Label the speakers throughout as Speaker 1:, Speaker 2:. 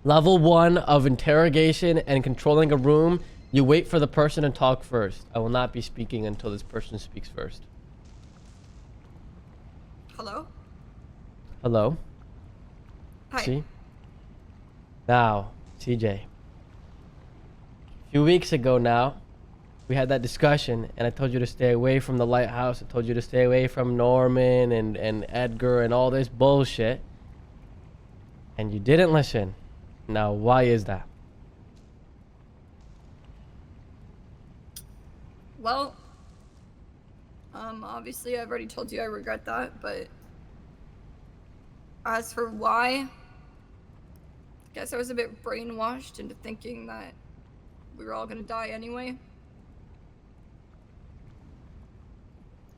Speaker 1: Level 1 of interrogation and controlling a room. You wait for the person to talk first. I will not be speaking until this person speaks first.
Speaker 2: Hello?
Speaker 1: Hello?
Speaker 2: Hi.
Speaker 1: See? Now, CJ. A few weeks ago now, we had that discussion, and I told you to stay away from the lighthouse. I told you to stay away from Norman and Edgar and all this bullshit. And you didn't listen. Now, why is that?
Speaker 2: Well, obviously I've already told you I regret that, but as for why, I guess I was a bit brainwashed into thinking that we were all gonna die anyway.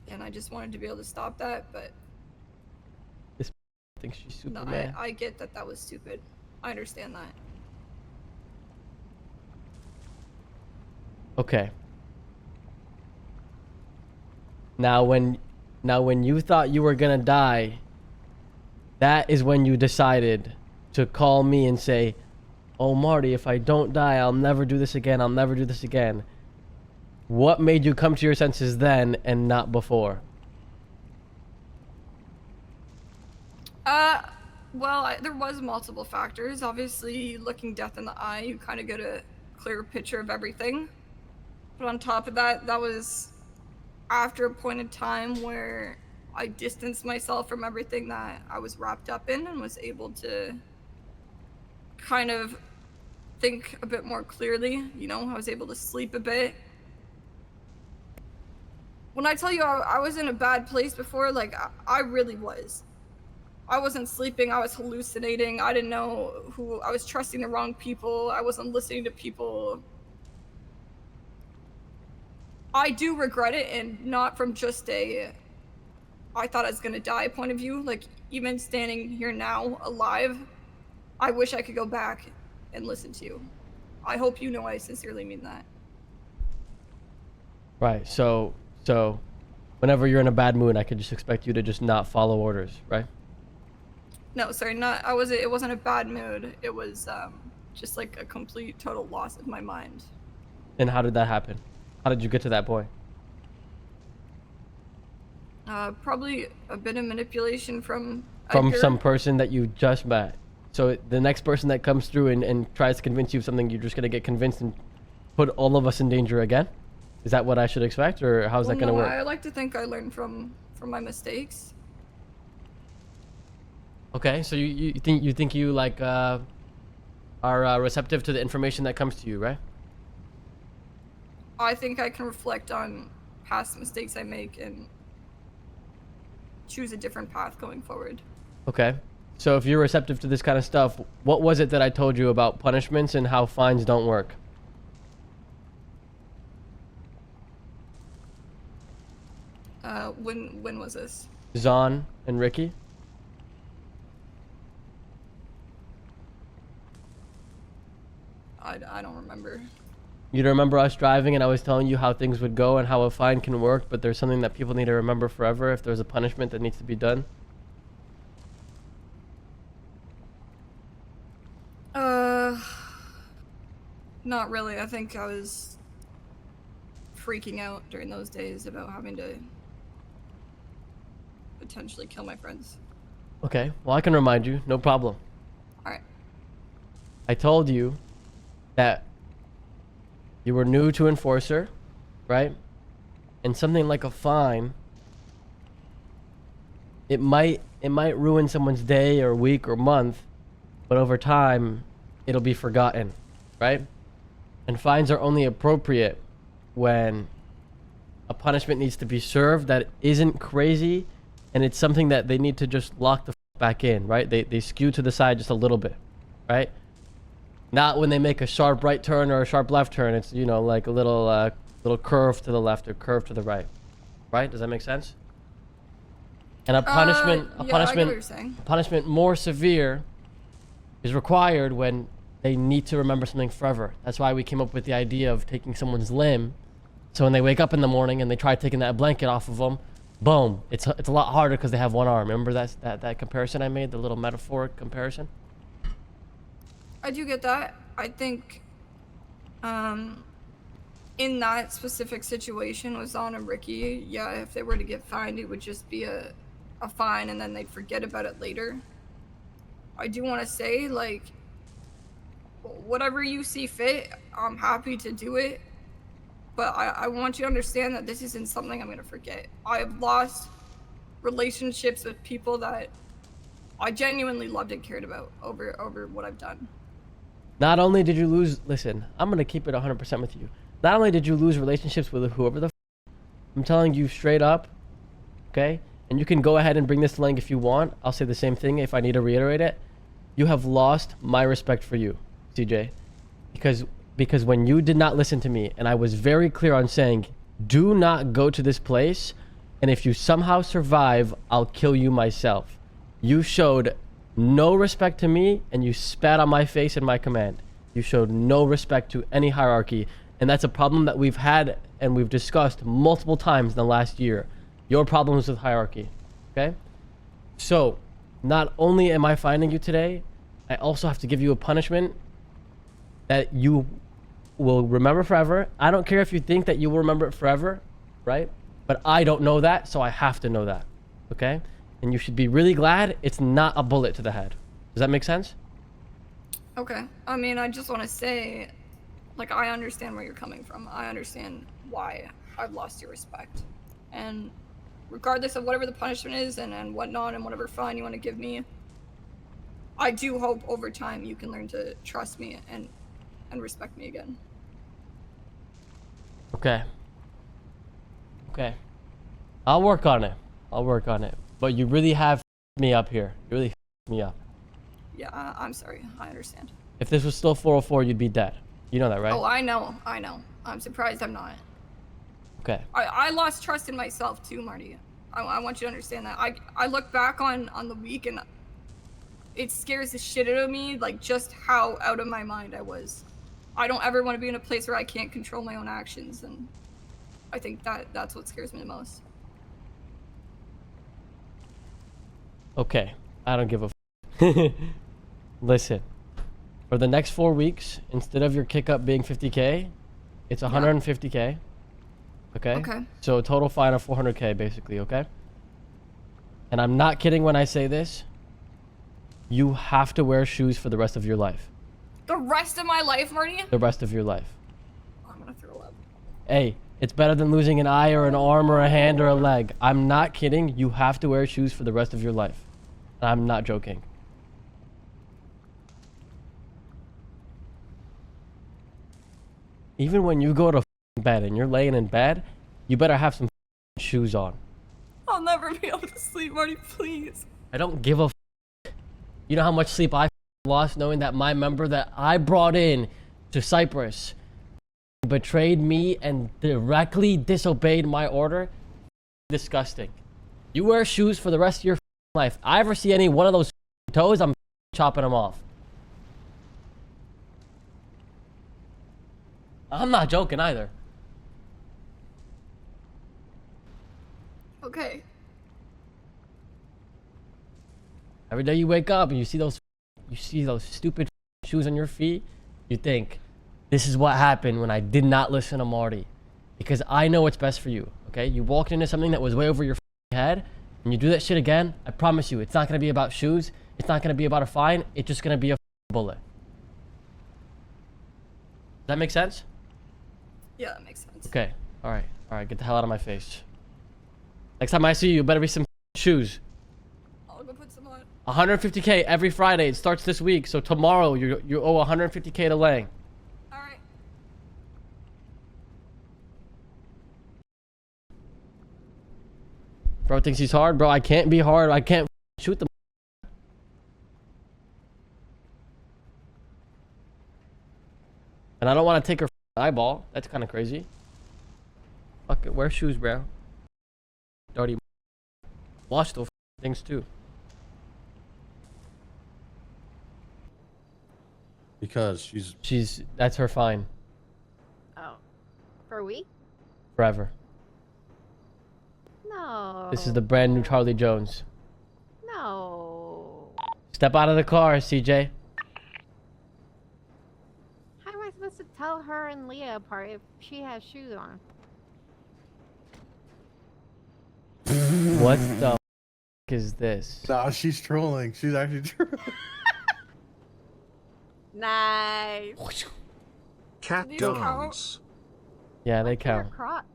Speaker 2: And I just wanted to be able to stop that, but
Speaker 1: This thinks she's
Speaker 2: no,
Speaker 1: Superman.
Speaker 2: I get that that was stupid. I understand that.
Speaker 1: Okay. Now when you thought you were gonna die, that is when you decided to call me and say, "Oh Marty, if I don't die, I'll never do this again. I'll never do this again." What made you come to your senses then and not before?
Speaker 2: Well, there was multiple factors. Obviously, looking death in the eye, you kind of get a clear picture of everything. But on top of that, that was after a point in time where I distanced myself from everything that I was wrapped up in and was able to kind of think a bit more clearly. You know, I was able to sleep a bit. When I tell you I was in a bad place before, like, I really was. I wasn't sleeping, I was hallucinating, I didn't know who, I was trusting the wrong people, I wasn't listening to people. I do regret it, and not from just a I thought I was gonna die point of view. Like, even standing here now, alive, I wish I could go back and listen to you. I hope you know I sincerely mean that.
Speaker 1: Right. So whenever you're in a bad mood, I could just expect you to just not follow orders, right?
Speaker 2: No, sorry, not, it wasn't a bad mood. It was, just like a complete, total loss of my mind.
Speaker 1: And how did that happen? How did you get to that point?
Speaker 2: Probably a bit of manipulation from Edgar.
Speaker 1: Some person that you just met. So the next person that comes through and tries to convince you of something, you're just going to get convinced and put all of us in danger again? Is that what I should expect, or how's that going to work?
Speaker 2: I like to think I learned from my mistakes.
Speaker 1: Okay, so you think you like are receptive to the information that comes to you, right?
Speaker 2: I think I can reflect on past mistakes I make and choose a different path going forward.
Speaker 1: Okay. So if you're receptive to this kind of stuff, what was it that I told you about punishments and how fines don't work?
Speaker 2: When was this?
Speaker 1: Zahn and Ricky?
Speaker 2: I don't remember.
Speaker 1: You remember us driving and I was telling you how things would go and how a fine can work, but there's something that people need to remember forever if there's a punishment that needs to be done?
Speaker 2: Not really. I think I was freaking out during those days about having to potentially kill my friends.
Speaker 1: Okay, well I can remind you, no problem.
Speaker 2: Alright.
Speaker 1: I told you that you were new to Enforcer, right? And something like a fine, it might ruin someone's day or week or month, but over time it'll be forgotten, right? And fines are only appropriate when a punishment needs to be served that isn't crazy, and it's something that they need to just lock the back in, right? They skew to the side just a little bit, right? Not when they make a sharp right turn or a sharp left turn. It's, you know, like a little curve to the left or curve to the right, right? Does that make sense? And a punishment,
Speaker 2: I get what you're saying.
Speaker 1: a punishment more severe is required when they need to remember something forever. That's why we came up with the idea of taking someone's limb. So when they wake up in the morning and they try taking that blanket off of them, boom, it's a lot harder because they have one arm. Remember that comparison I made, the little metaphoric comparison?
Speaker 2: I do get that. I think, in that specific situation with Zon and Ricky, yeah, if they were to get fined, it would just be a fine and then they'd forget about it later. I do want to say, like, whatever you see fit, I'm happy to do it. But I want you to understand that this isn't something I'm going to forget. I've lost relationships with people that I genuinely loved and cared about over what I've done.
Speaker 1: Not only did you lose, listen, I'm going to keep it 100% with you. Not only did you lose relationships with whoever the I'm telling you straight up, okay? And you can go ahead and bring this to Lang if you want. I'll say the same thing if I need to reiterate it. You have lost my respect for you, CJ. Because when you did not listen to me, and I was very clear on saying, do not go to this place, and if you somehow survive, I'll kill you myself. You showed no respect to me, and you spat on my face in my command. You showed no respect to any hierarchy, and that's a problem that we've had and we've discussed multiple times in the last year. Your problems with hierarchy, okay? So, not only am I finding you today, I also have to give you a punishment that you will remember forever. I don't care if you think that you will remember it forever, right? But I don't know that, so I have to know that, okay? And you should be really glad it's not a bullet to the head. Does that make sense?
Speaker 2: Okay. I mean, I just want to say, like, I understand where you're coming from. I understand why I've lost your respect. And regardless of whatever the punishment is and whatnot and whatever fine you want to give me, I do hope over time you can learn to trust me and respect me again.
Speaker 1: Okay. Okay. I'll work on it. I'll work on it. But you really have me up here. You really me up.
Speaker 2: Yeah, I'm sorry. I understand.
Speaker 1: If this was still 404, you'd be dead. You know that, right?
Speaker 2: Oh, I know. I know. I'm surprised I'm not.
Speaker 1: Okay.
Speaker 2: I lost trust in myself too, Marty. I want you to understand that. I look back on the week and it scares the shit out of me, like, just how out of my mind I was. I don't ever want to be in a place where I can't control my own actions, and I think that's what scares me the most.
Speaker 1: Okay. I don't give a Listen. For the next 4 weeks, instead of your kick up being 50K, it's 150K. Okay?
Speaker 2: Okay.
Speaker 1: So a total fine of 400K, basically, okay? And I'm not kidding when I say this. You have to wear shoes for the rest of your life.
Speaker 2: The rest of my life, Marty?
Speaker 1: The rest of your life.
Speaker 2: I'm gonna throw up.
Speaker 1: Hey, it's better than losing an eye or an arm or a hand or a leg. I'm not kidding. You have to wear shoes for the rest of your life. And I'm not joking. Even when you go to bed and you're laying in bed, you better have some shoes on.
Speaker 2: I'll never be able to sleep, Marty, please.
Speaker 1: I don't give a You know how much sleep I lost knowing that my member that I brought in to Cyprus betrayed me and directly disobeyed my order? Disgusting. You wear shoes for the rest of your life. I ever see any one of those toes, I'm chopping them off. I'm not joking either.
Speaker 2: Okay.
Speaker 1: Every day you wake up and you see those stupid shoes on your feet, you think, this is what happened when I did not listen to Marty. Because I know what's best for you, okay? You walked into something that was way over your head, and you do that shit again, I promise you, it's not gonna be about shoes, it's not gonna be about a fine, it's just gonna be a bullet. Does that make sense?
Speaker 2: Yeah, that makes sense.
Speaker 1: Okay, alright, get the hell out of my face. Next time I see you, you better be some shoes.
Speaker 2: I'll go put some on.
Speaker 1: 150K every Friday. It starts this week. So tomorrow you owe 150K to Lang.
Speaker 2: All right.
Speaker 1: Bro thinks he's hard. Bro, I can't be hard. I can't shoot them. And I don't want to take her eyeball. That's kind of crazy. Fuck it. Wear shoes, bro. Dirty. Wash those things too.
Speaker 3: Because
Speaker 1: That's her fine.
Speaker 4: Oh. For a week?
Speaker 1: Forever.
Speaker 4: No.
Speaker 1: This is the brand new Charlie Jones.
Speaker 4: No.
Speaker 1: Step out of the car, CJ.
Speaker 4: tell her and Leah apart if she has shoes on.
Speaker 1: What the is this?
Speaker 3: Nah, she's trolling. She's actually trolling.
Speaker 4: Nice.
Speaker 5: Cat
Speaker 2: These count?
Speaker 5: dance.
Speaker 1: Yeah, they
Speaker 4: They're
Speaker 1: count.
Speaker 4: Crocs.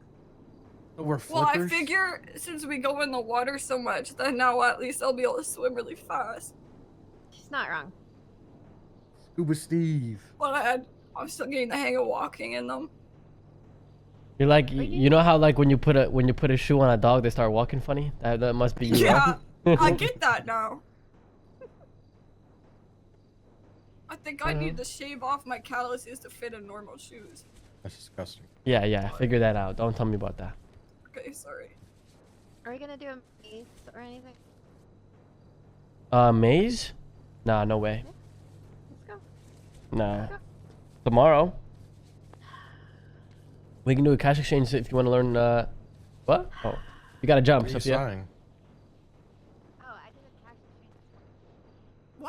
Speaker 3: We're
Speaker 2: Well, I
Speaker 3: flippers.
Speaker 2: figure since we go in the water so much, then now at least I'll be able to swim really fast.
Speaker 4: She's not wrong.
Speaker 3: Scuba Steve.
Speaker 2: But I'm still getting the hang of walking in them.
Speaker 1: You're like, you know how like when you put a shoe on a dog, they start walking funny. That must be you.
Speaker 2: Yeah,
Speaker 1: huh?
Speaker 2: I get that now. I think I need to shave off my calluses to fit in normal shoes.
Speaker 3: That's disgusting.
Speaker 1: Yeah. Figure that out. Don't tell me about that.
Speaker 2: Okay, sorry.
Speaker 4: Are we gonna do a maze or anything?
Speaker 1: Maze? Nah, no way.
Speaker 4: Let's go.
Speaker 1: Nah.
Speaker 4: Let's go.
Speaker 1: Tomorrow. We can do a cash exchange if you want to learn. What? Oh, you gotta jump,
Speaker 3: What are you
Speaker 1: Sophia.
Speaker 3: signing?